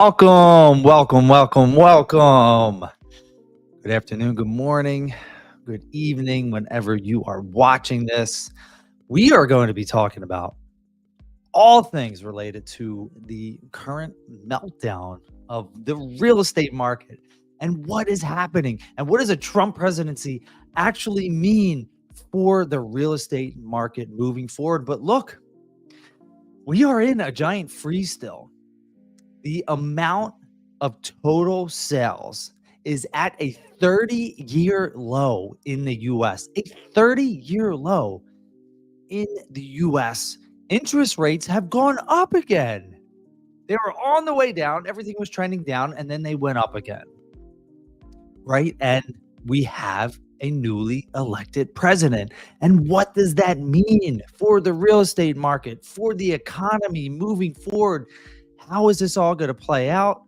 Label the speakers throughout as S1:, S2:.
S1: Welcome. Good afternoon, good morning, good evening, whenever you are watching this. We are going to be talking about all things related to the current meltdown of the real estate market and what is happening and what does a Trump presidency actually mean for the real estate market moving forward. But look, we are in a giant freeze still. The amount of total sales is at a 30-year low in the US. A 30-year low in the US. Interest rates have gone up again. They were on the way down. Everything was trending down, and then they went up again. Right? And we have a newly elected president. And what does that mean for the real estate market, for the economy moving forward? How is this all going to play out?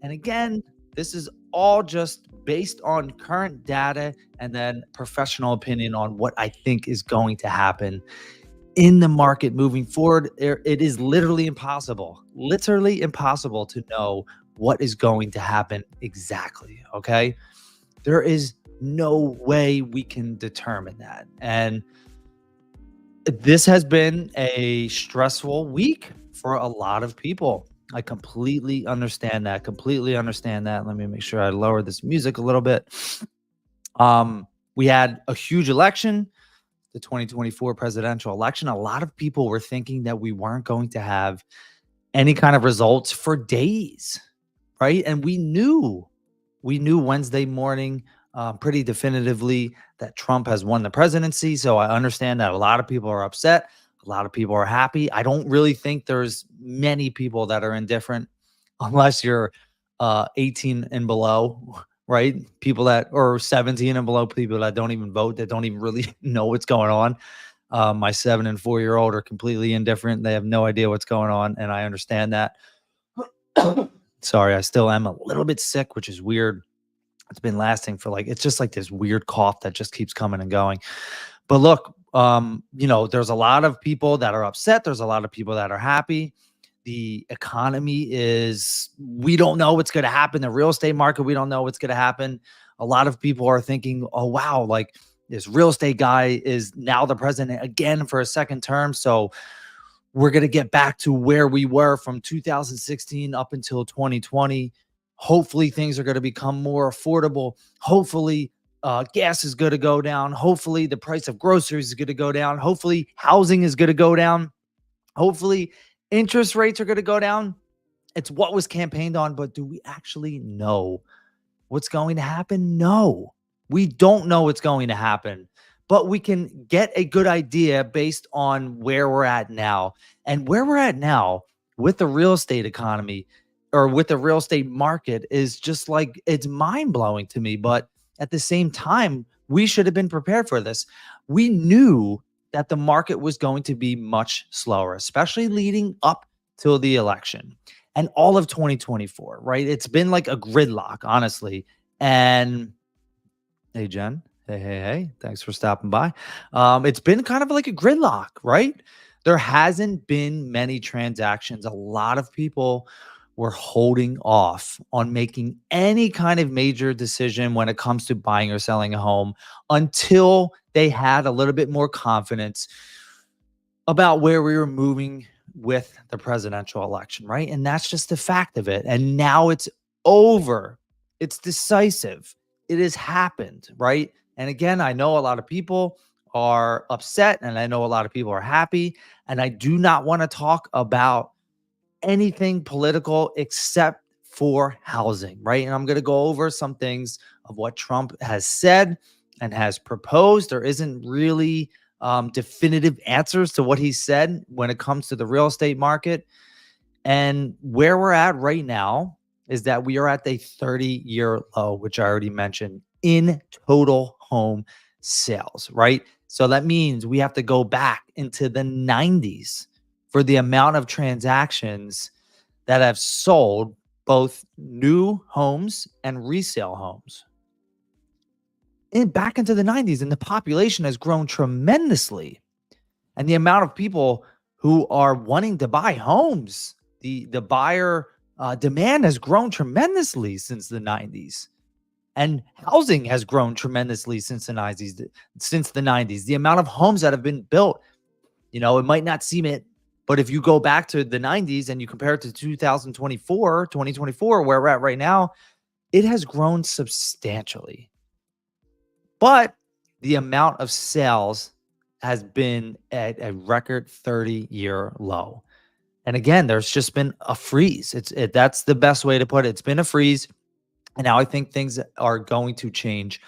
S1: And again, this is all just based on current data and then professional opinion on what I think is going to happen in the market moving forward. It is literally impossible to know what is going to happen exactly. Okay. There is no way we can determine that. And this has been a stressful week for a lot of people. I completely understand that. Let me make sure I lower this music a little bit. We had a huge election, the 2024 presidential election. A lot of people were thinking that we weren't going to have any kind of results for days, right? And we knew Wednesday morning pretty definitively that Trump has won the presidency. So I understand that a lot of people are upset. A lot of people are happy. I don't really think there's many people that are indifferent unless you're 18 and below, right? People that are 17 and below, people that don't even vote, that don't even really know what's going on. My 7 and 4-year-old are completely indifferent. They have no idea what's going on, and I understand that. Sorry, I still am a little bit sick, which is weird. It's been lasting for it's just like this weird cough that just keeps coming and going. But look, there's a lot of people that are upset. There's a lot of people that are happy. The economy we don't know what's going to happen. The real estate market, we don't know what's going to happen. A lot of people are thinking, oh, wow, this real estate guy is now the president again for a second term. So we're going to get back to where we were from 2016 up until 2020. Hopefully things are going to become more affordable. Hopefully gas is going to go down. Hopefully the price of groceries is going to go down. Hopefully housing is going to go down. Hopefully interest rates are going to go down. It's what was campaigned on, but do we actually know what's going to happen? No, we don't know what's going to happen, but we can get a good idea based on where we're at now. And where we're at now with the real estate economy or with the real estate market is just it's mind-blowing to me. But at the same time, we should have been prepared for this. We knew that the market was going to be much slower, especially leading up till the election and all of 2024, right? It's been like a gridlock, honestly. And hey, Jen. Hey. Thanks for stopping by. It's been kind of like a gridlock, right? There hasn't been many transactions. A lot of people were holding off on making any kind of major decision when it comes to buying or selling a home until they had a little bit more confidence about where we were moving with the presidential election, right? And that's just the fact of it. And now it's over. It's decisive. It has happened, right? And again, I know a lot of people are upset and I know a lot of people are happy. And I do not want to talk about anything political except for housing, right? And I'm going to go over some things of what Trump has said and has proposed. There isn't really definitive answers to what he said when it comes to the real estate market. And where we're at right now is that we are at the 30-year low, which I already mentioned, in total home sales, right? So that means we have to go back into the 90s for the amount of transactions that have sold, both new homes and resale homes. Back into the 90s, and the population has grown tremendously. And the amount of people who are wanting to buy homes, the buyer Demand has grown tremendously since the 90s, and housing has grown tremendously since the 90s. The amount of homes that have been built, it might not seem it, but if you go back to the 90s and you compare it to 2024, where we're at right now, it has grown substantially. But the amount of sales has been at a record 30-year low. And again, there's just been a freeze. That's the best way to put it. It's been a freeze. And now I think things are going to change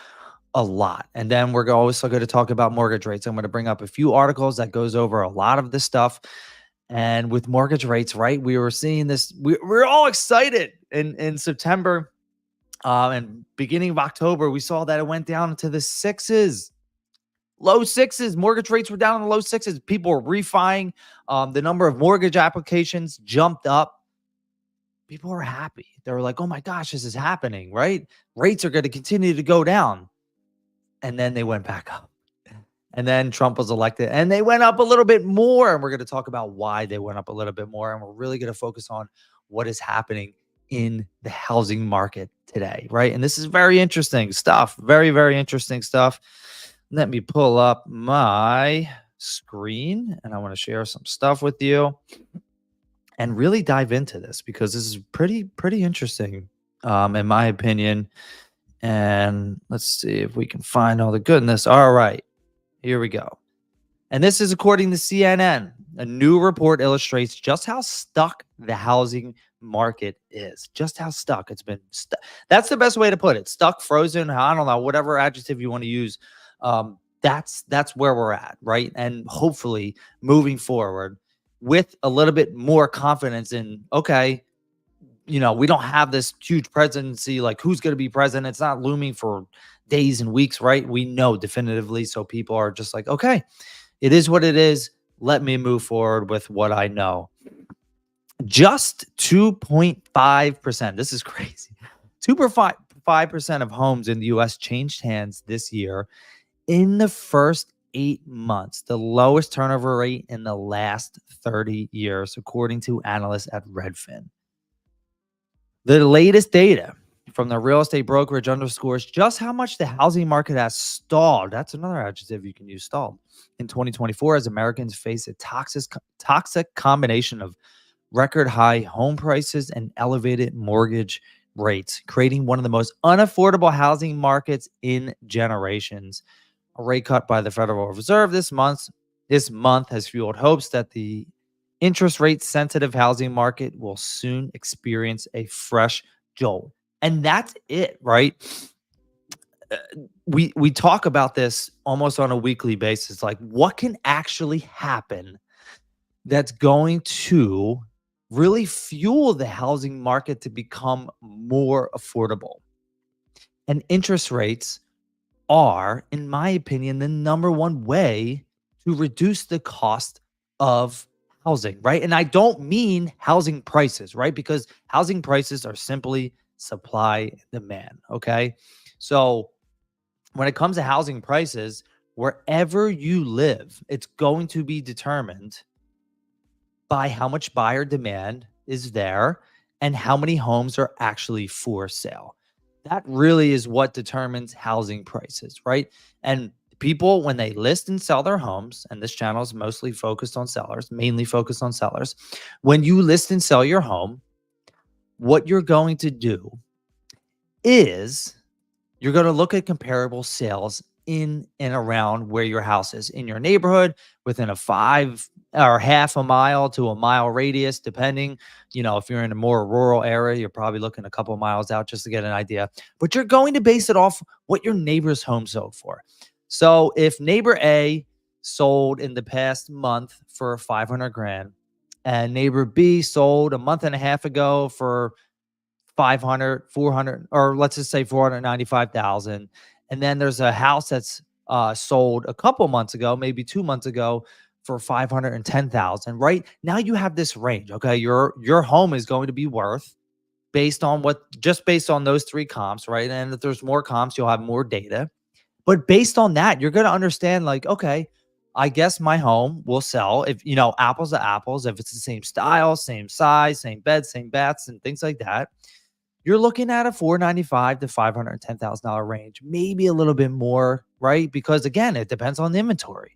S1: a lot. And then we're also going to talk about mortgage rates. I'm going to bring up a few articles that goes over a lot of this stuff. And with mortgage rates, right, we were seeing this. We're all excited in September and beginning of October. We saw that it went down into the sixes. Low sixes. Mortgage rates were down in the low sixes. People were refining. The number of mortgage applications jumped up. People were happy. They were like, oh my gosh, this is happening, right? Rates are going to continue to go down. And then they went back up. And then Trump was elected and they went up a little bit more. And we're going to talk about why they went up a little bit more. And we're really going to focus on what is happening in the housing market today, right? And this is very interesting stuff. Very, very interesting stuff. Let me pull up my screen and I want to share some stuff with you and really dive into this because this is pretty interesting, in my opinion. And let's see if we can find all the goodness. All right, here we go. And this is according to CNN. A new report illustrates just how stuck the housing market is. Just how stuck it's been. That's the best way to put it. Stuck, frozen, I don't know, whatever adjective you want to use. That's where we're at, right? And hopefully moving forward with a little bit more confidence in, okay, we don't have this huge presidency, like who's going to be president. It's not looming for days and weeks, right? We know definitively. So people are just like, okay, it is what it is. Let me move forward with what I know. Just 2.5%. This is crazy. 2.5% of homes in the U.S. changed hands this year in the first 8 months, the lowest turnover rate in the last 30 years, according to analysts at Redfin. The latest data from the real estate brokerage underscores just how much the housing market has stalled. That's another adjective you can use, stalled, in 2024 as Americans face a toxic combination of record high home prices and elevated mortgage rates, creating one of the most unaffordable housing markets in generations. A rate cut by the Federal Reserve this month has fueled hopes that the interest rate sensitive housing market will soon experience a fresh jolt. And that's it, right? We talk about this almost on a weekly basis. Like, what can actually happen that's going to really fuel the housing market to become more affordable? And interest rates are, in my opinion, the number one way to reduce the cost of housing, right? And I don't mean housing prices, right? Because housing prices are simply supply and demand, okay? So when it comes to housing prices, wherever you live, it's going to be determined by how much buyer demand is there and how many homes are actually for sale. That really is what determines housing prices, right? And people, when they list and sell their homes, and this channel is mostly focused on sellers, mainly focused on sellers. When you list and sell your home, what you're going to do is you're going to look at comparable sales in and around where your house is, in your neighborhood, within a 5 or half a mile to a mile radius, depending. If you're in a more rural area, you're probably looking a couple of miles out just to get an idea. But you're going to base it off what your neighbor's home sold for. So if neighbor A sold in the past month for 500 grand and neighbor B sold a month and a half ago for 500, 400, or let's just say 495,000. And then there's a house that's sold a couple months ago, maybe 2 months ago, for 510,000, right? Now you have this range. Okay. Your home is going to be worth based on those three comps, right? And if there's more comps, you'll have more data. But based on that, you're going to understand, like, okay, I guess my home will sell if, apples to apples, if it's the same style, same size, same bed, same baths, and things like that. You're looking at a $495 to $510,000 range, maybe a little bit more, right? Because again, it depends on the inventory.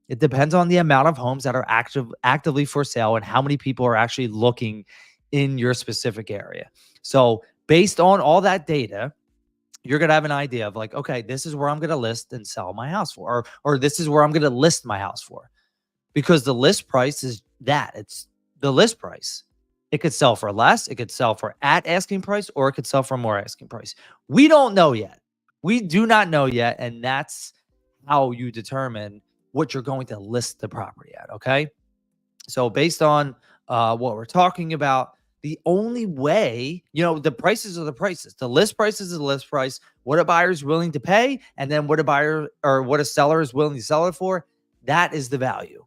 S1: It depends on the amount of homes that are actively for sale and how many people are actually looking in your specific area. So, based on all that data, you're going to have an idea of like, okay, this is where I'm going to list and sell my house for, or this is where I'm going to list my house for, because the list price is that it's the list price. It could sell for less. It could sell for at asking price, or it could sell for more asking price. We don't know yet. We do not know yet. And that's how you determine what you're going to list the property at. Okay. So based on what we're talking about, the only way, the prices are the prices. The list price is the list price. What a buyer is willing to pay, and then what a buyer or what a seller is willing to sell it for, that is the value.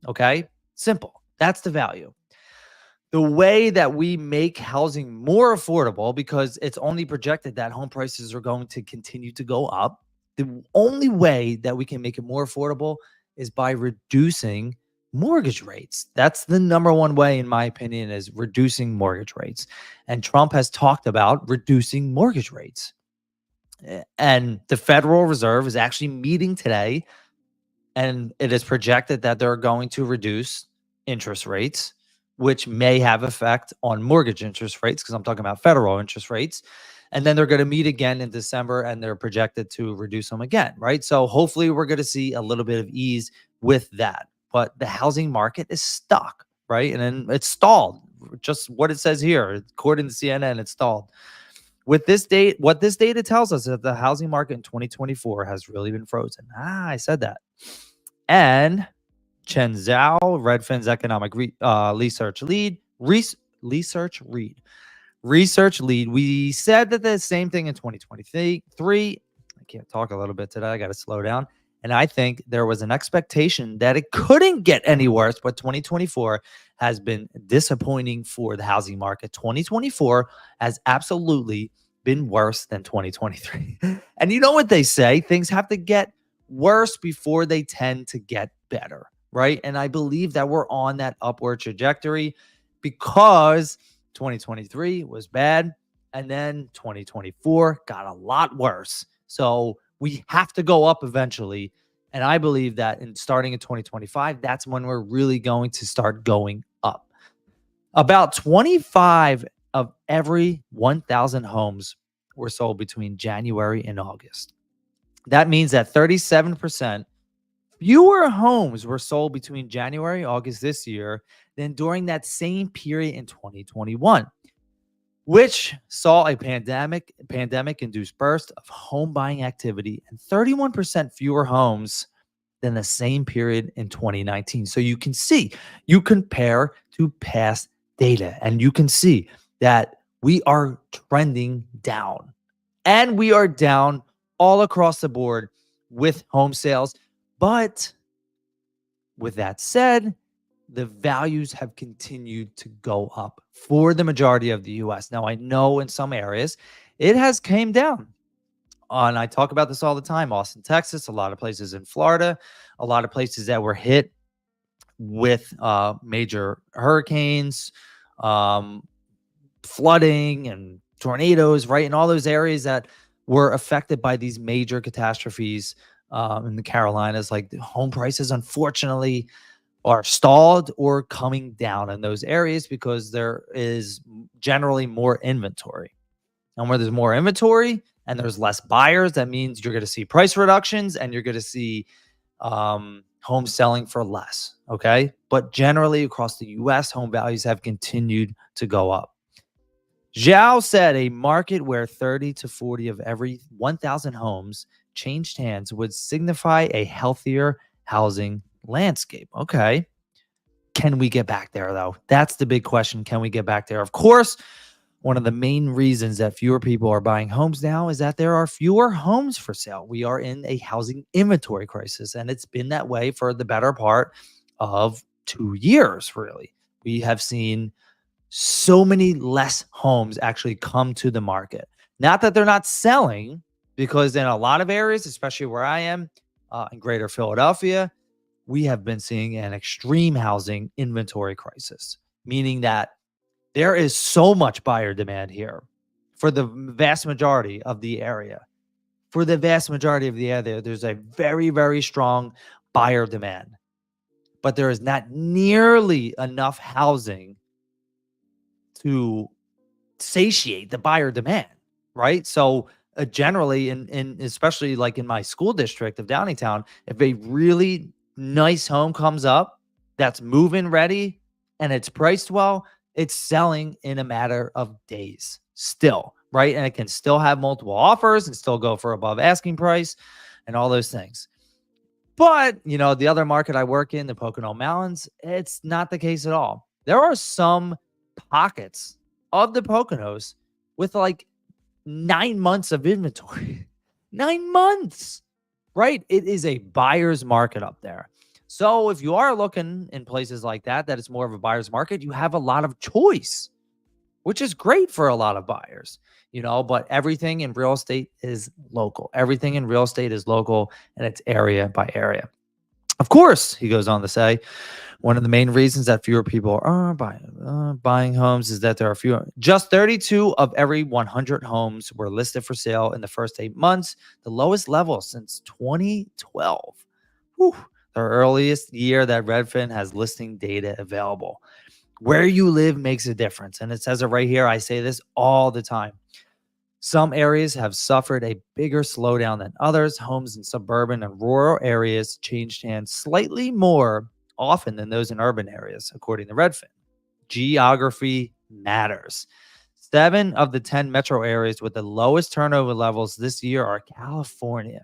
S1: Okay? Simple. That's the value. The way that we make housing more affordable, because it's only projected that home prices are going to continue to go up, the only way that we can make it more affordable is by reducing mortgage rates. That's the number one way, in my opinion, is reducing mortgage rates. And Trump has talked about reducing mortgage rates. And the Federal Reserve is actually meeting today, and it is projected that they're going to reduce interest rates, which may have effect on mortgage interest rates, because I'm talking about federal interest rates. And then they're going to meet again in December, and they're projected to reduce them again, right? So hopefully we're going to see a little bit of ease with that. But the housing market is stuck, right? And then it's stalled. Just what it says here, according to CNN, it's stalled. With this date, what this data tells us is that the housing market in 2024 has really been frozen. I said that. And Chen Zhao, Redfin's economic research lead, we said that the same thing in 2023. I can't talk a little bit today. I got to slow down. And I think there was an expectation that it couldn't get any worse, but 2024 has been disappointing for the housing market. 2024 has absolutely been worse than 2023. And you know what they say? Things have to get worse before they tend to get better, right? And I believe that we're on that upward trajectory, because 2023 was bad, and then 2024 got a lot worse. So we have to go up eventually. And I believe that starting in 2025, that's when we're really going to start going up. About 25 of every 1,000 homes were sold between January and August. That means that 37% fewer homes were sold between January and August this year than during that same period in 2021, which saw a pandemic-induced burst of home buying activity, and 31% fewer homes than the same period in 2019. So you can see, you compare to past data, and you can see that we are trending down, and we are down all across the board with home sales. But with that said, the values have continued to go up for the majority of the US. Now, I know in some areas it has came down. And I talk about this all the time. Austin, Texas, a lot of places in Florida, a lot of places that were hit with major hurricanes, flooding and tornadoes, right? In all those areas that were affected by these major catastrophes in the Carolinas, like the home prices, unfortunately, are stalled or coming down in those areas because there is generally more inventory. And where there's more inventory and there's less buyers, that means you're going to see price reductions, and you're going to see homes selling for less. Okay. But generally across the US, home values have continued to go up. Zhao said a market where 30 to 40 of every 1,000 homes changed hands would signify a healthier housing landscape. Okay. Can we get back there, though? That's the big question. Can we get back there? Of course, one of the main reasons that fewer people are buying homes now is that there are fewer homes for sale. We are in a housing inventory crisis, and it's been that way for the better part of 2 years, really. We have seen so many less homes actually come to the market. Not that they're not selling, because in a lot of areas, especially where I am in greater Philadelphia, we have been seeing an extreme housing inventory crisis, meaning that there is so much buyer demand here for the vast majority of the area. For the vast majority of the area, there's a very, very strong buyer demand, but there is not nearly enough housing to satiate the buyer demand, right? So generally, in especially like in my school district of Downingtown, if a really nice home comes up that's move-in ready and it's priced well, it's selling in a matter of days still, right? And it can still have multiple offers and still go for above asking price and all those things. But, the other market I work in, the Pocono Mountains, it's not the case at all. There are some pockets of the Poconos with like 9 months of inventory. 9 months, right? It is a buyer's market up there. So if you are looking in places like that it's more of a buyer's market, you have a lot of choice, which is great for a lot of buyers, but everything in real estate is local. Everything in real estate is local, and it's area by area. Of course, he goes on to say, one of the main reasons that fewer people are buying homes is that there are fewer. Just 32 of every 100 homes were listed for sale in the first 8 months, the lowest level since 2012. Whew, the earliest year that Redfin has listing data available. Where you live makes a difference. And it says it right here. I say this all the time. Some areas have suffered a bigger slowdown than others. Homes in suburban and rural areas changed hands slightly more often than those in urban areas, according to Redfin. Geography matters. 7 of the 10 metro areas with the lowest turnover levels this year are California.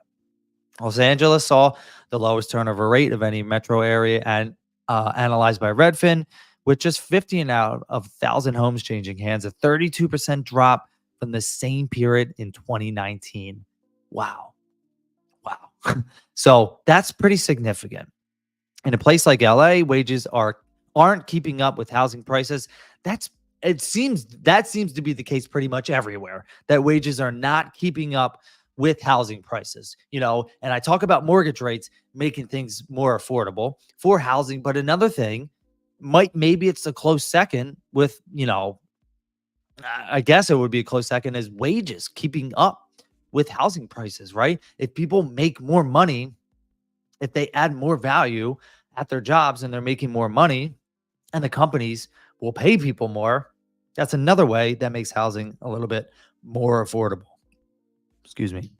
S1: Los Angeles saw the lowest turnover rate of any metro area and analyzed by Redfin, with just 15 out of 1,000 homes changing hands, a 32% drop from the same period in 2019. Wow. So that's pretty significant. In a place like LA, wages aren't keeping up with housing prices. That seems to be the case pretty much everywhere, that wages are not keeping up with housing prices, and I talk about mortgage rates making things more affordable for housing, but another thing maybe it's a close second with, I guess it would be a close second is wages keeping up with housing prices, right? If people make more money, if they add more value at their jobs and they're making more money and the companies will pay people more, that's another way that makes housing a little bit more affordable. Excuse me.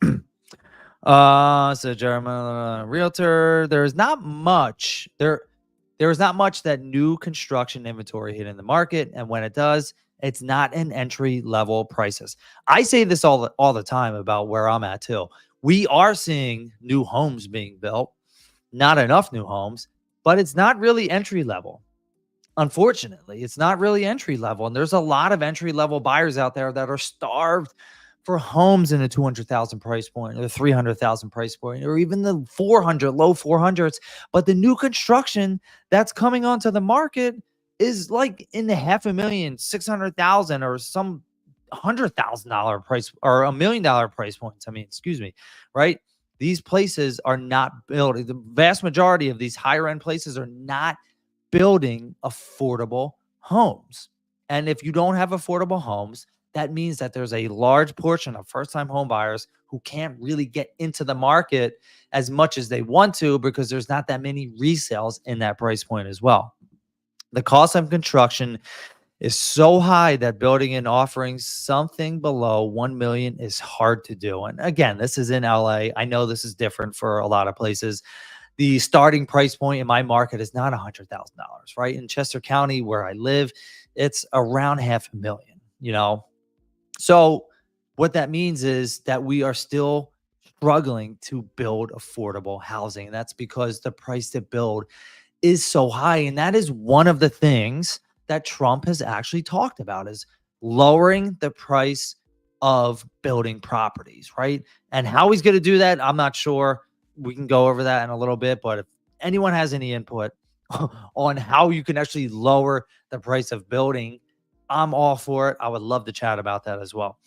S1: So Jeremiah, realtor, there is not much that new construction inventory hit in the market, and when it does, it's not in entry level prices. I say this all the time about where I'm at too. We are seeing new homes being built, not enough new homes, but it's not really entry level. Unfortunately, it's not really entry level, and there's a lot of entry level buyers out there that are starved for homes in the 200,000 price point or the 300,000 price point, or even the 400, low 400s. But the new construction that's coming onto the market is like in the $500,000, 600,000, or some $100,000 price or $1 million price points. Excuse me, right? These places are not building. The vast majority of these higher end places are not building affordable homes. And if you don't have affordable homes, that means that there's a large portion of first-time home buyers who can't really get into the market as much as they want to because there's not that many resales in that price point as well. The cost of construction is so high that building and offering something below 1 million is hard to do. And again, this is in LA. I know this is different for a lot of places. The starting price point in my market is not $100,000, right? In Chester County, where I live, it's around $500,000, So what that means is that we are still struggling to build affordable housing. And that's because the price to build is so high. And that is one of the things that Trump has actually talked about, is lowering the price of building properties, right? And how he's going to do that, I'm not sure. We can go over that in a little bit, but if anyone has any input on how you can actually lower the price of building, I'm all for it. I would love to chat about that as well.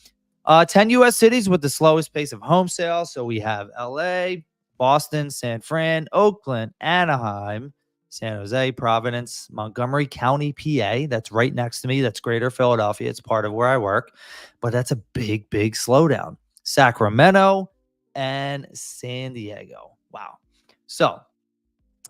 S1: 10 U.S. cities with the slowest pace of home sales. So we have LA, Boston, San Fran, Oakland, Anaheim, San Jose, Providence, Montgomery County, PA. That's right next to me. That's Greater Philadelphia. It's part of where I work, but that's a big, big slowdown. Sacramento and San Diego. Wow. So,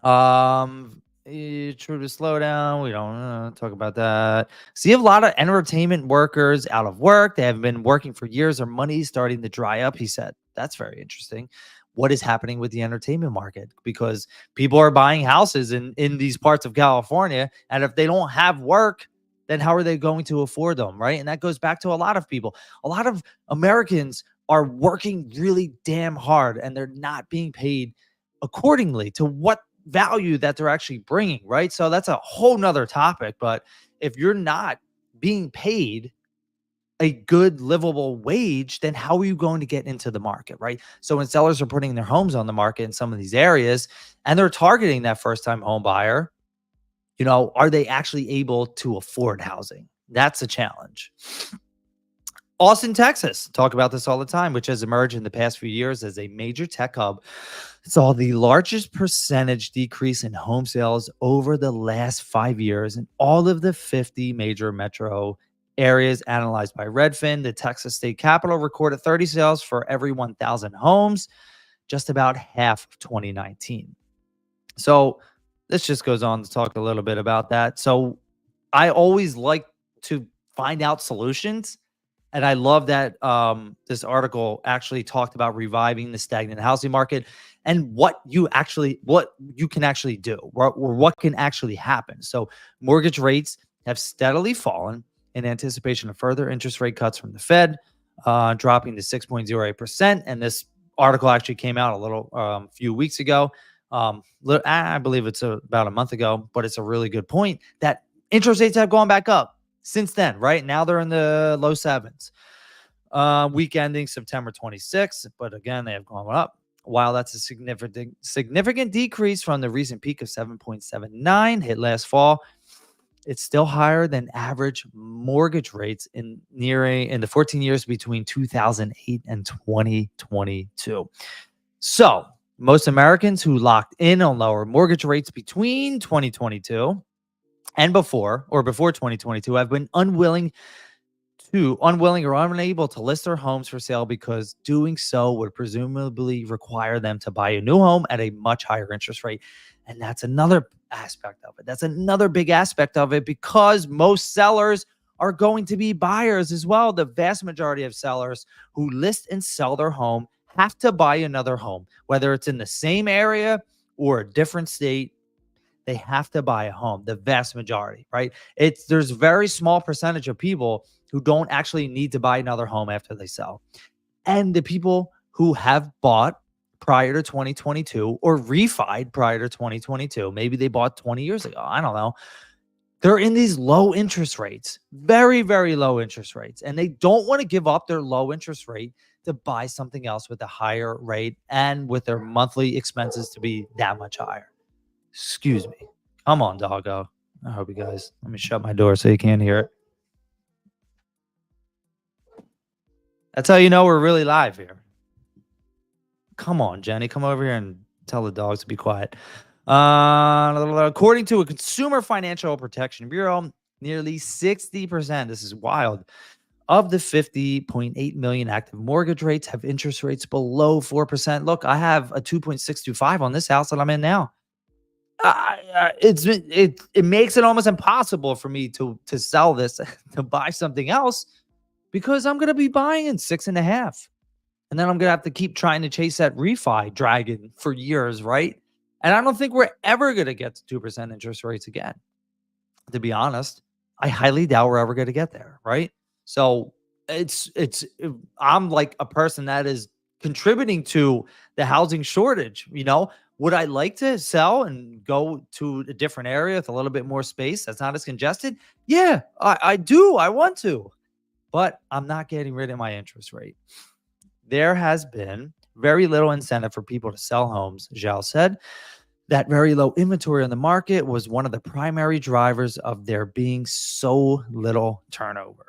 S1: true to slow down. We don't talk about that. See a lot of entertainment workers out of work. They haven't been working for years. Their money's starting to dry up, he said. That's very interesting. What is happening with the entertainment market? Because people are buying houses in these parts of California, and if they don't have work, then how are they going to afford them, right? And that goes back to a lot of people. A lot of Americans are working really damn hard, and they're not being paid accordingly to what value that they're actually bringing, right? So that's a whole nother topic. But if you're not being paid a good livable wage, then how are you going to get into the market, right? So when sellers are putting their homes on the market in some of these areas and they're targeting that first-time home buyer, are they actually able to afford housing? That's a challenge. Austin, Texas, talk about this all the time, which has emerged in the past few years as a major tech hub. Saw the largest percentage decrease in home sales over the last 5 years in all of the 50 major metro areas analyzed by Redfin. The Texas state capital recorded 30 sales for every 1,000 homes, just about half of 2019. So this just goes on to talk a little bit about that. So I always like to find out solutions. And I love that this article actually talked about reviving the stagnant housing market and what you can actually do, or what can actually happen. So mortgage rates have steadily fallen in anticipation of further interest rate cuts from the Fed, dropping to 6.08%. And this article actually came out a little few weeks ago. I believe it's about a month ago, but it's a really good point that interest rates have gone back up since then, right? Now they're in the low sevens. Week ending September 26th, but again, they have gone up. While that's a significant decrease from the recent peak of 7.79 hit last fall, it's still higher than average mortgage rates in the 14 years between 2008 and 2022. So most Americans who locked in on lower mortgage rates between 2022 and before 2022 have been unwilling or unable to list their homes for sale because doing so would presumably require them to buy a new home at a much higher interest rate. And that's another aspect of it. That's another big aspect of it, because most sellers are going to be buyers as well. The vast majority of sellers who list and sell their home have to buy another home, whether it's in the same area or a different state. They have to buy a home, the vast majority, right? There's a very small percentage of people who don't actually need to buy another home after they sell. And the people who have bought prior to 2022 or refied prior to 2022, maybe they bought 20 years ago, I don't know. They're in these low interest rates, very, very low interest rates. And they don't want to give up their low interest rate to buy something else with a higher rate and with their monthly expenses to be that much higher. Excuse me. Come on, doggo. I hope you guys, let me shut my door so you can't hear it. That's how you know we're really live here. Come on, Jenny. Come over here and tell the dogs to be quiet. According to a Consumer Financial Protection Bureau, nearly 60%, this is wild, of the 50.8 million active mortgage rates have interest rates below 4%. Look, I have a 2.625 on this house that I'm in now. It makes it almost impossible for me to sell this to buy something else, because I'm going to be buying in 6.5. And then I'm going to have to keep trying to chase that refi dragon for years, right? And I don't think we're ever going to get to 2% interest rates again. To be honest, I highly doubt we're ever going to get there, right? So I'm like a person that is contributing to the housing shortage. Would I like to sell and go to a different area with a little bit more space that's not as congested? Yeah, I do. I want to. But I'm not getting rid of my interest rate. There has been very little incentive for people to sell homes, Zhao said. That very low inventory on the market was one of the primary drivers of there being so little turnover.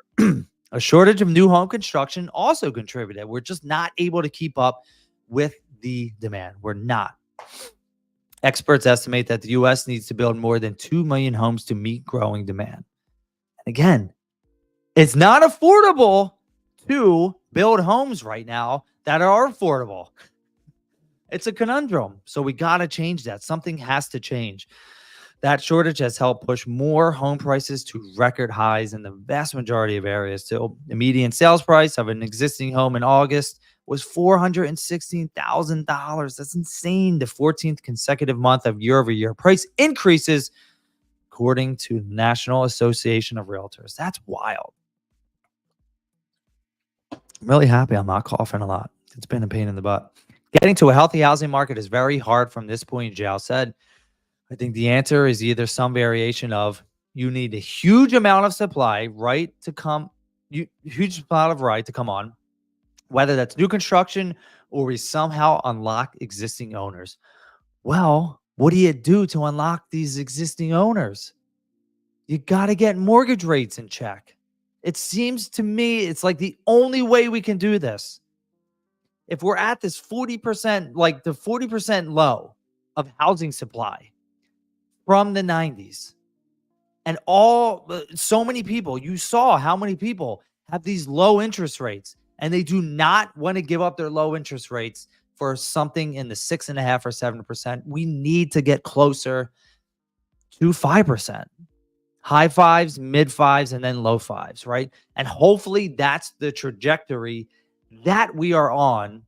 S1: A shortage of new home construction also contributed. We're just not able to keep up with the demand. We're not. Experts estimate that the U.S. needs to build more than 2 million homes to meet growing demand. And again, it's not affordable to build homes right now that are affordable. It's a conundrum. So we got to change that. Something has to change. That shortage has helped push more home prices to record highs in the vast majority of areas. So the median sales price of an existing home in August was $416,000. That's insane. The 14th consecutive month of year-over-year price increases, according to the National Association of Realtors. That's wild. I'm really happy I'm not coughing a lot. It's been a pain in the butt. Getting to a healthy housing market is very hard from this point, Jao said. I think the answer is either some variation of you need a huge amount of supply, to come on, whether that's new construction or we somehow unlock existing owners. Well, what do you do to unlock these existing owners? You got to get mortgage rates in check. It seems to me it's like the only way we can do this. If we're at this 40%, like the 40% low of housing supply from the 90s, and so many people, you saw how many people have these low interest rates, and they do not want to give up their low interest rates for something in the 6.5% or 7%. We need to get closer to 5%. High fives, mid fives, and then low fives, right? And hopefully that's the trajectory that we are on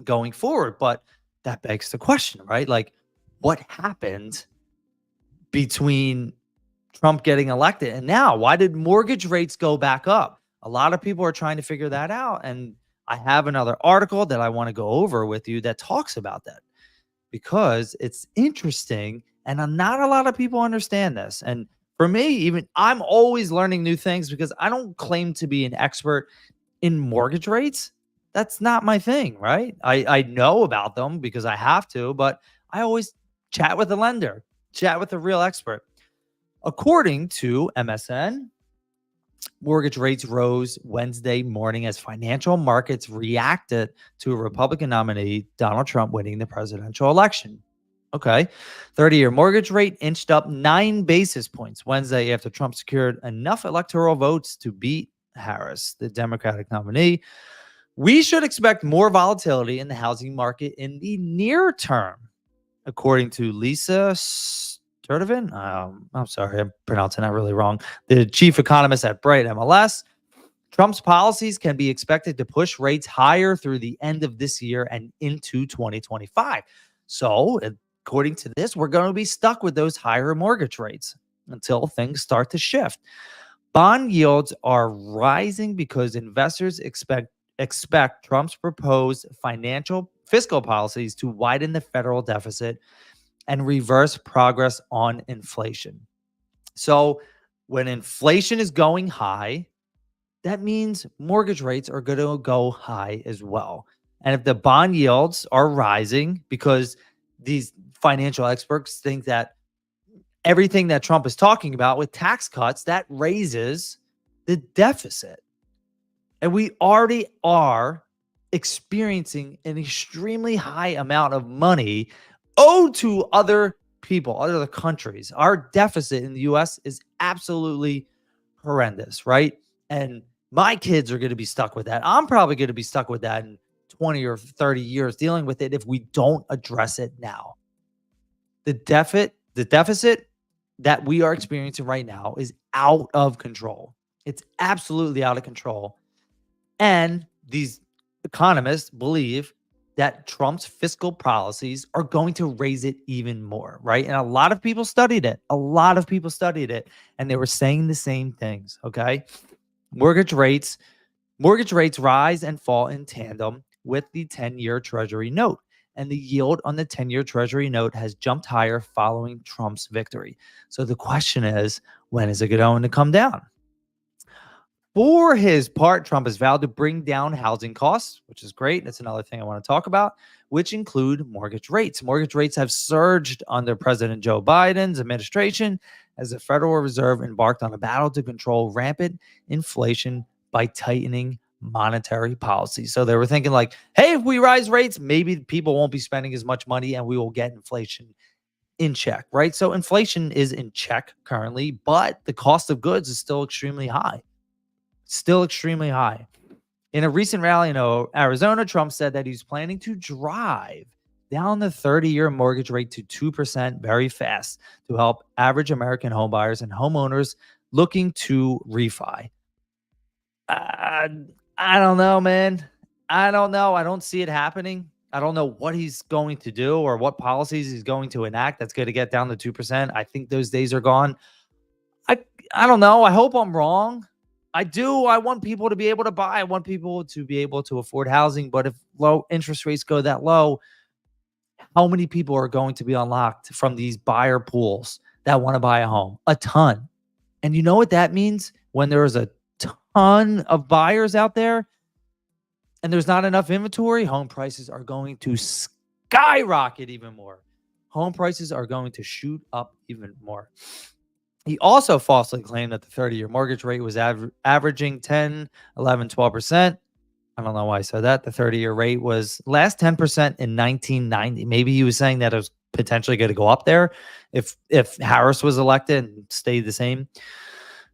S1: going forward. But that begs the question, right? Like, what happened between Trump getting elected and now? Why did mortgage rates go back up? A lot of people are trying to figure that out. And I have another article that I want to go over with you that talks about that, because it's interesting and not a lot of people understand this. And for me, even I'm always learning new things, because I don't claim to be an expert in mortgage rates. That's not my thing, right? I know about them because I have to, but I always chat with a lender, chat with a real expert. According to MSN, mortgage rates rose Wednesday morning as financial markets reacted to a Republican nominee, Donald Trump, winning the presidential election. Okay. 30-year mortgage rate inched up 9 basis points Wednesday after Trump secured enough electoral votes to beat Harris, the Democratic nominee. We should expect more volatility in the housing market in the near term, according to Lisa Sturdivant. I'm sorry, I'm pronouncing that really wrong. The chief economist at Bright MLS. Trump's policies can be expected to push rates higher through the end of this year and into 2025. So, according to this, we're going to be stuck with those higher mortgage rates until things start to shift. Bond yields are rising because investors expect Trump's proposed fiscal policies to widen the federal deficit and reverse progress on inflation. So when inflation is going high, that means mortgage rates are going to go high as well. And if the bond yields are rising because these financial experts think that everything that Trump is talking about with tax cuts, that raises the deficit. And we already are experiencing an extremely high amount of money owed to other people, other countries. Our deficit in the U.S. is absolutely horrendous, right? And my kids are going to be stuck with that. I'm probably going to be stuck with that in 20 or 30 years, dealing with it if we don't address it now. The deficit that we are experiencing right now is out of control. It's absolutely out of control. And these economists believe that Trump's fiscal policies are going to raise it even more, right? And a lot of people studied it. And they were saying the same things, okay? Mortgage rates rise and fall in tandem with the 10-year Treasury note. And the yield on the 10-year Treasury note has jumped higher following Trump's victory. So the question is, when is it going to come down? For his part, Trump has vowed to bring down housing costs, which is great. That's another thing I want to talk about, which include mortgage rates. Mortgage rates have surged under President Joe Biden's administration as the Federal Reserve embarked on a battle to control rampant inflation by tightening monetary policy. So they were thinking like, hey, if we rise rates, maybe people won't be spending as much money and we will get inflation in check, right? So inflation is in check currently, but the cost of goods is still extremely high. Still extremely high. In a recent rally in Arizona, Trump said that he's planning to drive down the 30-year mortgage rate to 2% very fast to help average American homebuyers and homeowners looking to refi. I don't know, man. I don't know. I don't see it happening. I don't know what he's going to do or what policies he's going to enact that's going to get down to 2%. I think those days are gone. I I don't know. I hope I'm wrong. I do. I want people to be able to buy. I want people to be able to afford housing. But if low interest rates go that low, how many people are going to be unlocked from these buyer pools that want to buy a home? A ton. And you know what that means? When there's a ton of buyers out there and there's not enough inventory, home prices are going to skyrocket even more. Home prices are going to shoot up even more. He also falsely claimed that the 30-year mortgage rate was averaging 10, 11, 12%. I don't know why I said that. The 30-year rate was last 10% in 1990. Maybe he was saying that it was potentially going to go up there if Harris was elected and stayed the same.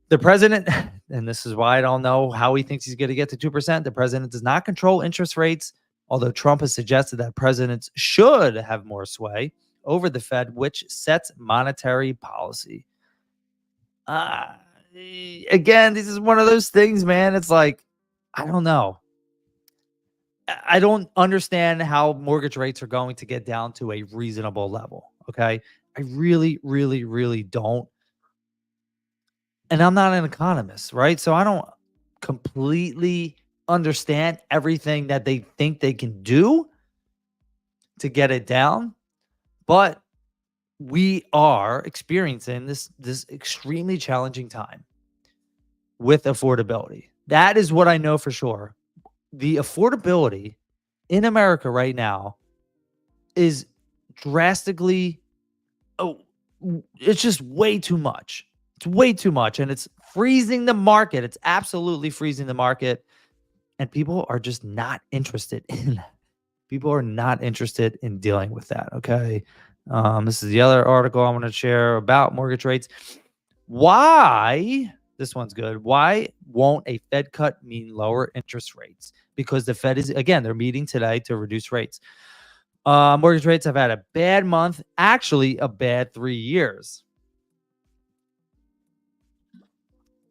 S1: The president, and this is why I don't know how he thinks he's going to get to 2%. The president does not control interest rates, although Trump has suggested that presidents should have more sway over the Fed, which sets monetary policy. Again, this is one of those things, man. It's like, I don't know. I don't understand how mortgage rates are going to get down to a reasonable level. Okay. I really, really, really don't. And I'm not an economist, right? So I don't completely understand everything that they think they can do to get it down. But we are experiencing this extremely challenging time with affordability. That is what I know for sure. The affordability in America right now is drastically, it's just way too much. It's way too much, and it's freezing the market. It's absolutely freezing the market, and people are just not interested in that. People are not interested in dealing with that, okay? This is the other article I want to share about mortgage rates. Why? This one's good. Why won't a Fed cut mean lower interest rates? Because the Fed is, again, they're meeting today to reduce rates. Mortgage rates have had a bad month, actually a bad 3 years.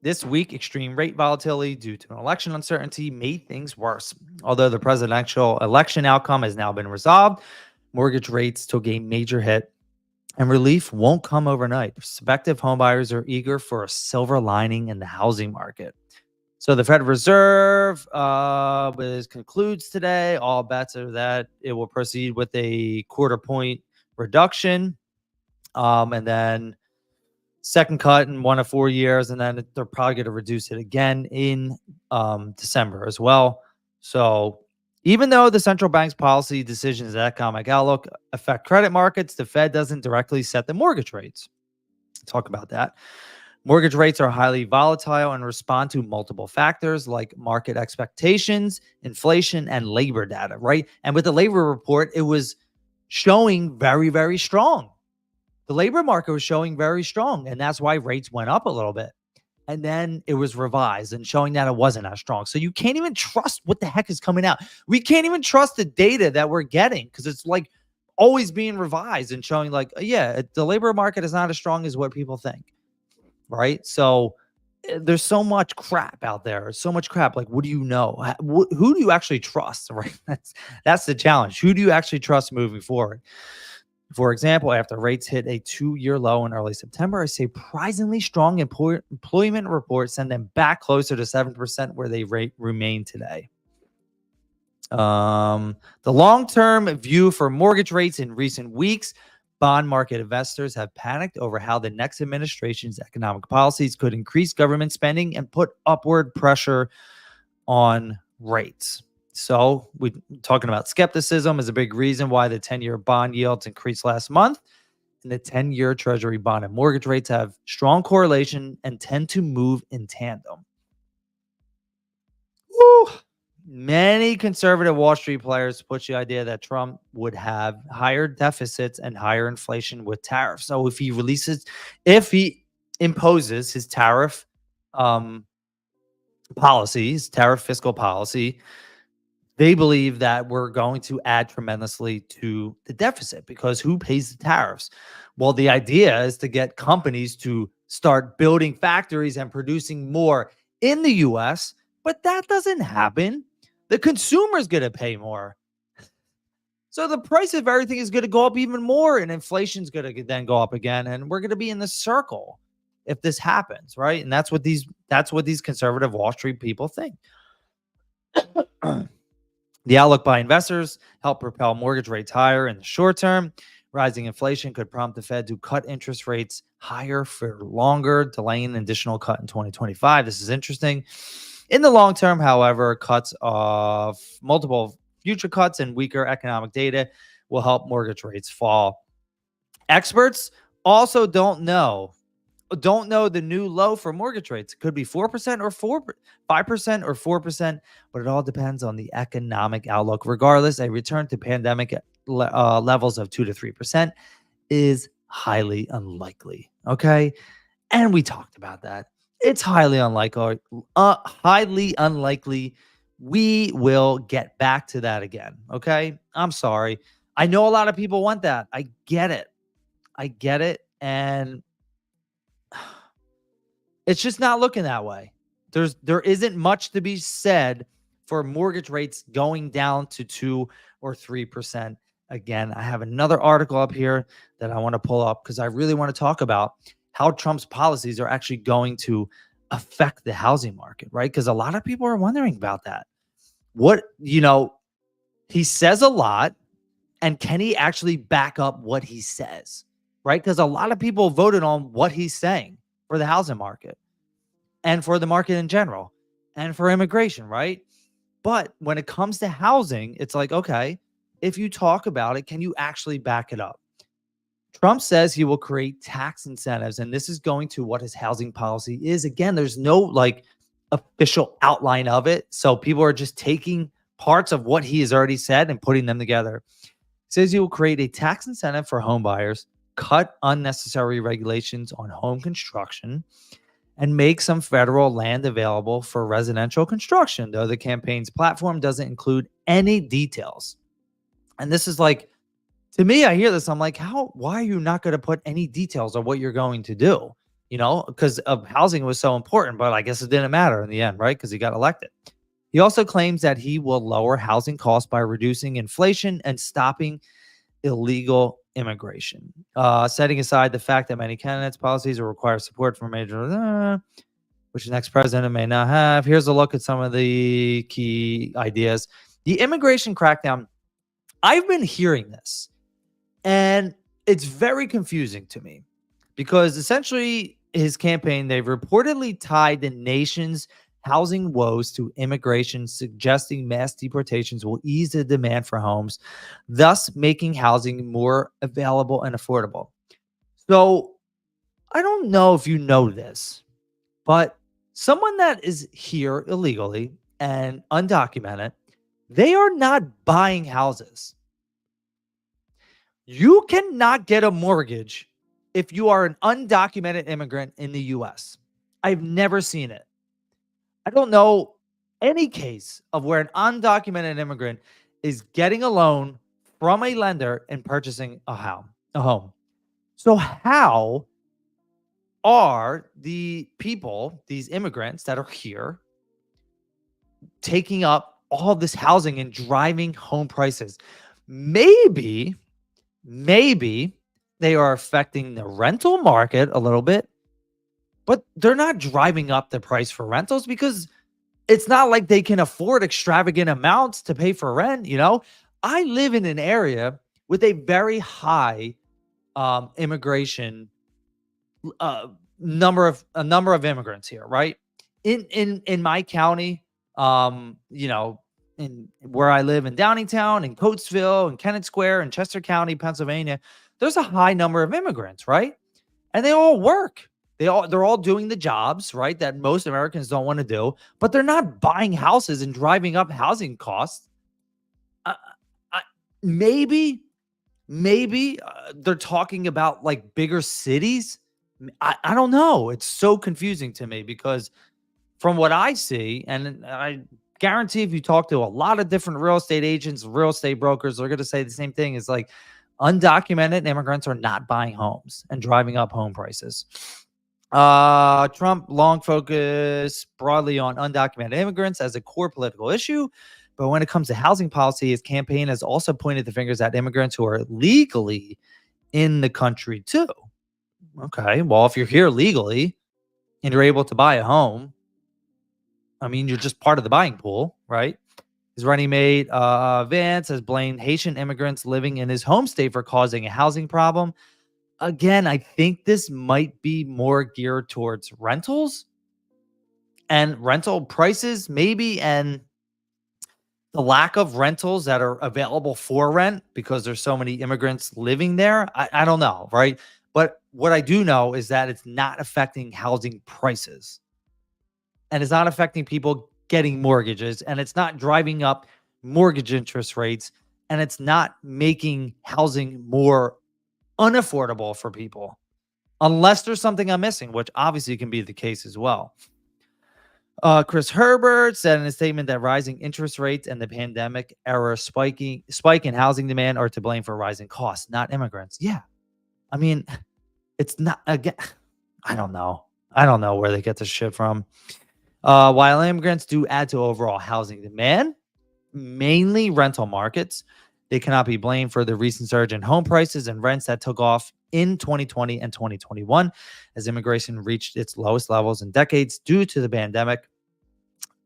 S1: This week, extreme rate volatility due to an election uncertainty made things worse. Although the presidential election outcome has now been resolved, mortgage rates took a major hit, and relief won't come overnight. Prospective homebuyers are eager for a silver lining in the housing market. So the Federal Reserve concludes today. All bets are that it will proceed with a quarter-point reduction, and then second cut in 1 to 4 years, and then they're probably going to reduce it again in December as well. So even though the central bank's policy decisions and economic outlook affect credit markets, the Fed doesn't directly set the mortgage rates. Talk about that. Mortgage rates are highly volatile and respond to multiple factors like market expectations, inflation, and labor data, right? And with the labor report, it was showing very, very strong. The labor market was showing very strong, and that's why rates went up a little bit. And then it was revised and showing that it wasn't as strong. So you can't even trust what the heck is coming out. We can't even trust the data that we're getting because it's like always being revised and showing like, yeah, the labor market is not as strong as what people think, right? So there's so much crap out there. So much crap. Like, what do you know? Who do you actually trust, right? That's the challenge. Who do you actually trust moving forward? For example, after rates hit a 2-year low in early September, a surprisingly strong employment report sent them back closer to 7% where they remain today. The long-term view for mortgage rates in recent weeks, bond market investors have panicked over how the next administration's economic policies could increase government spending and put upward pressure on rates. So we're talking about skepticism is a big reason why the 10-year bond yields increased last month. And the 10-year treasury bond and mortgage rates have strong correlation and tend to move in tandem. Woo! Many conservative Wall Street players push the idea that Trump would have higher deficits and higher inflation with tariffs. So if he imposes his um, tariff fiscal policy, they believe that we're going to add tremendously to the deficit because who pays the tariffs? Well, the idea is to get companies to start building factories and producing more in the US, but that doesn't happen. The consumer's going to pay more. So the price of everything is going to go up even more, and inflation's going to then go up again, and we're going to be in the circle if this happens, right? And that's what these conservative Wall Street people think. The outlook by investors helped propel mortgage rates higher in the short term. Rising inflation could prompt the Fed to cut interest rates higher for longer, delaying an additional cut in 2025. This is interesting. In the long term, however, multiple future cuts and weaker economic data will help mortgage rates fall. Experts also don't know the new low for mortgage rates. It could be 4% or 5% or 4%, but it all depends on the economic outlook. Regardless, a return to pandemic levels of 2 to 3% is highly unlikely. Okay. And we talked about that. It's highly unlikely. We will get back to that again. Okay. I'm sorry. I know a lot of people want that. I get it. And it's just not looking that way. There isn't much to be said for mortgage rates going down to 2 or 3%. Again, I have another article up here that I want to pull up because I really want to talk about how Trump's policies are actually going to affect the housing market, right? Because a lot of people are wondering about that. He says a lot, and can he actually back up what he says, right? Because a lot of people voted on what he's saying for the housing market and for the market in general and for immigration, right? But when it comes to housing, it's like, okay, if you talk about it, can you actually back it up? Trump says he will create tax incentives, and this is going to what his housing policy is. Again, there's no official outline of it. So people are just taking parts of what he has already said and putting them together. He says he will create a tax incentive for home buyers, cut unnecessary regulations on home construction, and make some federal land available for residential construction, though the campaign's platform doesn't include any details. And this is to me, I hear this, I'm like, why are you not going to put any details of what you're going to do? Because of housing was so important, but I guess it didn't matter in the end, right? Because he got elected. He also claims that he will lower housing costs by reducing inflation and stopping illegal immigration, setting aside the fact that many candidates' policies will require support from which the next president may not have. Here's a look at some of the key ideas. The immigration crackdown, I've been hearing this, and it's very confusing to me because essentially his campaign, they've reportedly tied the nation's housing woes to immigration, suggesting mass deportations will ease the demand for homes, thus making housing more available and affordable. So I don't know if you know this, but someone that is here illegally and undocumented, they are not buying houses. You cannot get a mortgage if you are an undocumented immigrant in the US. I've never seen it. I don't know any case of where an undocumented immigrant is getting a loan from a lender and purchasing a home. So how are the people, these immigrants that are here, taking up all this housing and driving home prices? Maybe they are affecting the rental market a little bit, but they're not driving up the price for rentals because it's not like they can afford extravagant amounts to pay for rent. I live in an area with a very high immigration number of immigrants here, right? In my county, in where I live in Downingtown, in Coatesville, in Kennett Square, in Chester County, Pennsylvania, there's a high number of immigrants, right? And they all work. They're all doing the jobs, right, that most Americans don't want to do, but they're not buying houses and driving up housing costs. Uh, I, maybe they're talking about like bigger cities. I don't know. It's so confusing to me because from what I see, and I guarantee if you talk to a lot of different real estate agents, real estate brokers, they're going to say the same thing. Is like undocumented immigrants are not buying homes and driving up home prices. Trump long focus broadly on undocumented immigrants as a core political issue. But when it comes to housing policy, his campaign has also pointed the fingers at immigrants who are legally in the country too. Okay, well, if you're here legally and you're able to buy a home, I mean, you're just part of the buying pool, right? His running mate, Vance, has blamed Haitian immigrants living in his home state for causing a housing problem. Again, I think this might be more geared towards rentals and rental prices, maybe, and the lack of rentals that are available for rent because there's so many immigrants living there. I don't know, right? But what I do know is that it's not affecting housing prices and it's not affecting people getting mortgages and it's not driving up mortgage interest rates and it's not making housing more unaffordable for people unless there's something I'm missing, which obviously can be the case as well. Chris Herbert said in a statement that rising interest rates and the pandemic era spike in housing demand are to blame for rising costs, not immigrants. Yeah. I mean, it's not, again, I don't know. I don't know where they get this shit from. While immigrants do add to overall housing demand, mainly rental markets, they cannot be blamed for the recent surge in home prices and rents that took off in 2020 and 2021 as immigration reached its lowest levels in decades due to the pandemic.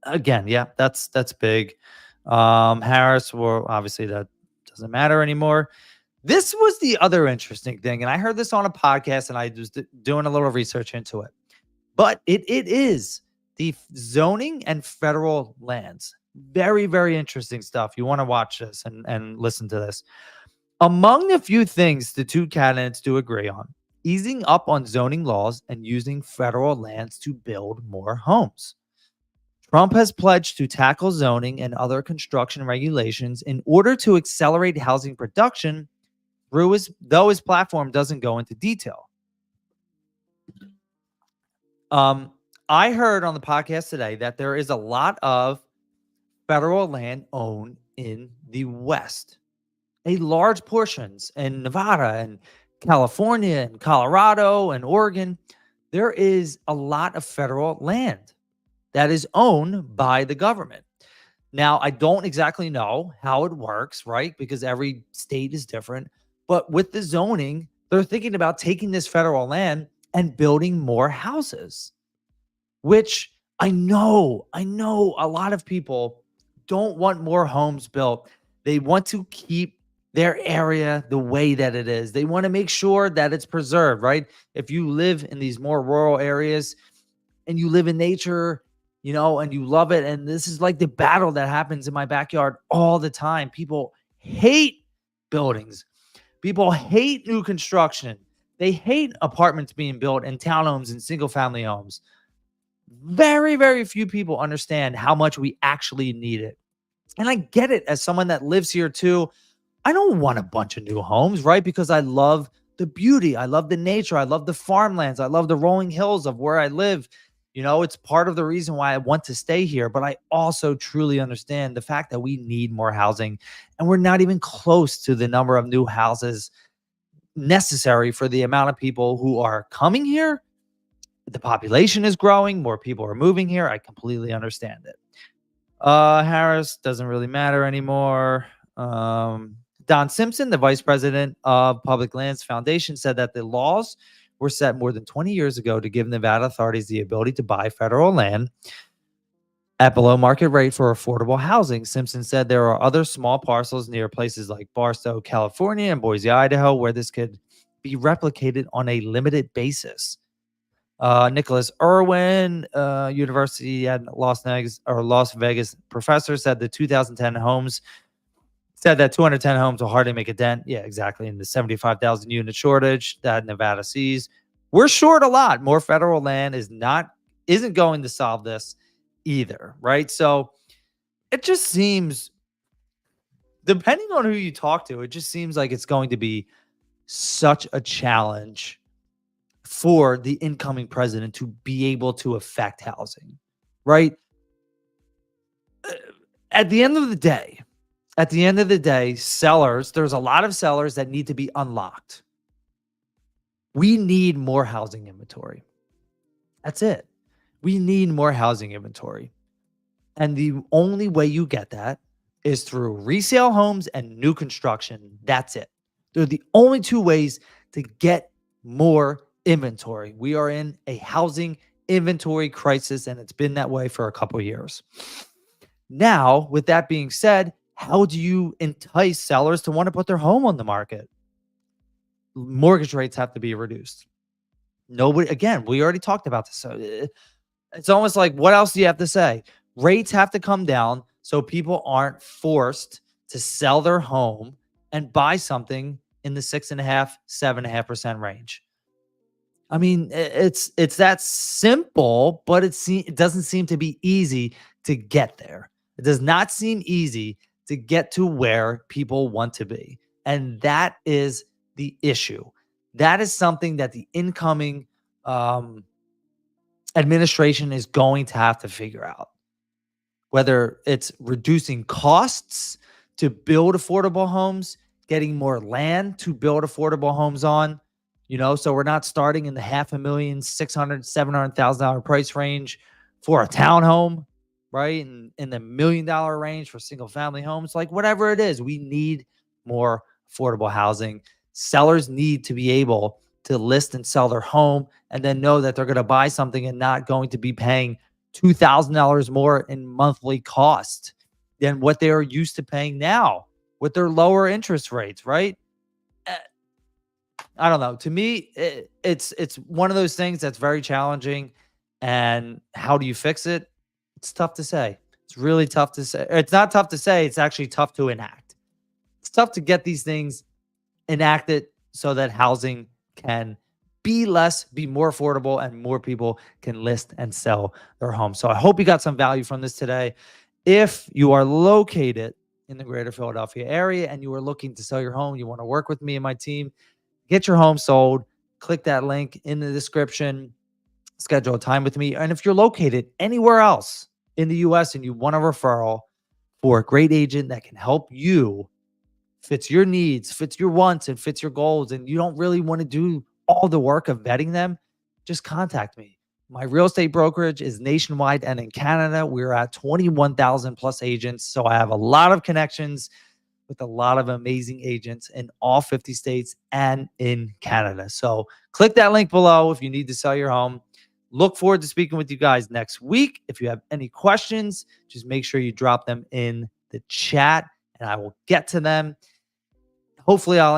S1: Again, yeah, that's big. Harris, well, obviously that doesn't matter anymore. This was the other interesting thing, and I heard this on a podcast, and I was doing a little research into it. But it is the zoning and federal lands. Very, very interesting stuff. You want to watch this and listen to this. Among the few things the two candidates do agree on, easing up on zoning laws and using federal lands to build more homes. Trump has pledged to tackle zoning and other construction regulations in order to accelerate housing production, though his platform doesn't go into detail. I heard on the podcast today that there is a lot of federal land owned in the West. A large portions in Nevada and California and Colorado and Oregon. There is a lot of federal land that is owned by the government. Now, I don't exactly know how it works, right? Because every state is different. But with the zoning, they're thinking about taking this federal land and building more houses, which I know a lot of people don't want more homes built. They want to keep their area the way that it is. They want to make sure that it's preserved, right? If you live in these more rural areas and you live in nature, you know, and you love it. And this is like the battle that happens in my backyard all the time. People hate buildings. People hate new construction. They hate apartments being built and townhomes and single family homes. Very, very few people understand how much we actually need it. And I get it as someone that lives here too. I don't want a bunch of new homes, right? Because I love the beauty. I love the nature. I love the farmlands. I love the rolling hills of where I live. You know, it's part of the reason why I want to stay here. But I also truly understand the fact that we need more housing. And we're not even close to the number of new houses necessary for the amount of people who are coming here. The population is growing. More people are moving here. I completely understand it. Harris doesn't really matter anymore. Don Simpson, the vice president of Public Lands Foundation, said that the laws were set more than 20 years ago to give Nevada authorities the ability to buy federal land at below market rate for affordable housing. Simpson said there are other small parcels near places like Barstow, California, and Boise, Idaho, where this could be replicated on a limited basis. Nicholas Irwin, University at Las Vegas professor, said the 2010 homes said that 210 homes will hardly make a dent. Yeah, exactly. In the 75,000 unit shortage that Nevada sees. We're short a lot. More federal land isn't going to solve this either, right? So it just seems, depending on who you talk to, it just seems like it's going to be such a challenge for the incoming president to be able to affect housing, right? At the end of the day, sellers, there's a lot of sellers that need to be unlocked. We need more housing inventory. That's it. We need more housing inventory. And the only way you get that is through resale homes and new construction. That's it. They're the only two ways to get more inventory. We are in a housing inventory crisis, and it's been that way for a couple of years. Now, with that being said, how do you entice sellers to want to put their home on the market? Mortgage rates have to be reduced. Again, we already talked about this. So it's almost like, what else do you have to say? Rates have to come down so people aren't forced to sell their home and buy something in the 6.5%, 7.5% range. I mean, it's that simple, but it doesn't seem to be easy to get there. It does not seem easy to get to where people want to be. And that is the issue. That is something that the incoming administration is going to have to figure out. Whether it's reducing costs to build affordable homes, getting more land to build affordable homes on, so we're not starting in the $500,000, $600,000, $700,000 price range for a townhome, right? And in the $1 million range for single family homes, like whatever it is, we need more affordable housing. Sellers need to be able to list and sell their home and then know that they're going to buy something and not going to be paying $2,000 more in monthly cost than what they are used to paying now with their lower interest rates, right? I don't know. To me, it's one of those things that's very challenging. And how do you fix it? It's tough to say. It's really tough to say. It's not tough to say. It's actually tough to enact. It's tough to get these things enacted so that housing can be more affordable, and more people can list and sell their home. So I hope you got some value from this today. If you are located in the greater Philadelphia area and you are looking to sell your home, you want to work with me and my team, get your home sold, click that link in the description, schedule a time with me. And if you're located anywhere else in the US and you want a referral for a great agent that can help you, fits your needs, fits your wants, and fits your goals, and you don't really want to do all the work of vetting them, just contact me. My real estate brokerage is nationwide and in Canada. We're at 21,000 plus agents. So I have a lot of connections with a lot of amazing agents in all 50 states and in Canada. So click that link below if you need to sell your home. Look forward to speaking with you guys next week. If you have any questions, just make sure you drop them in the chat and I will get to them. Hopefully I'll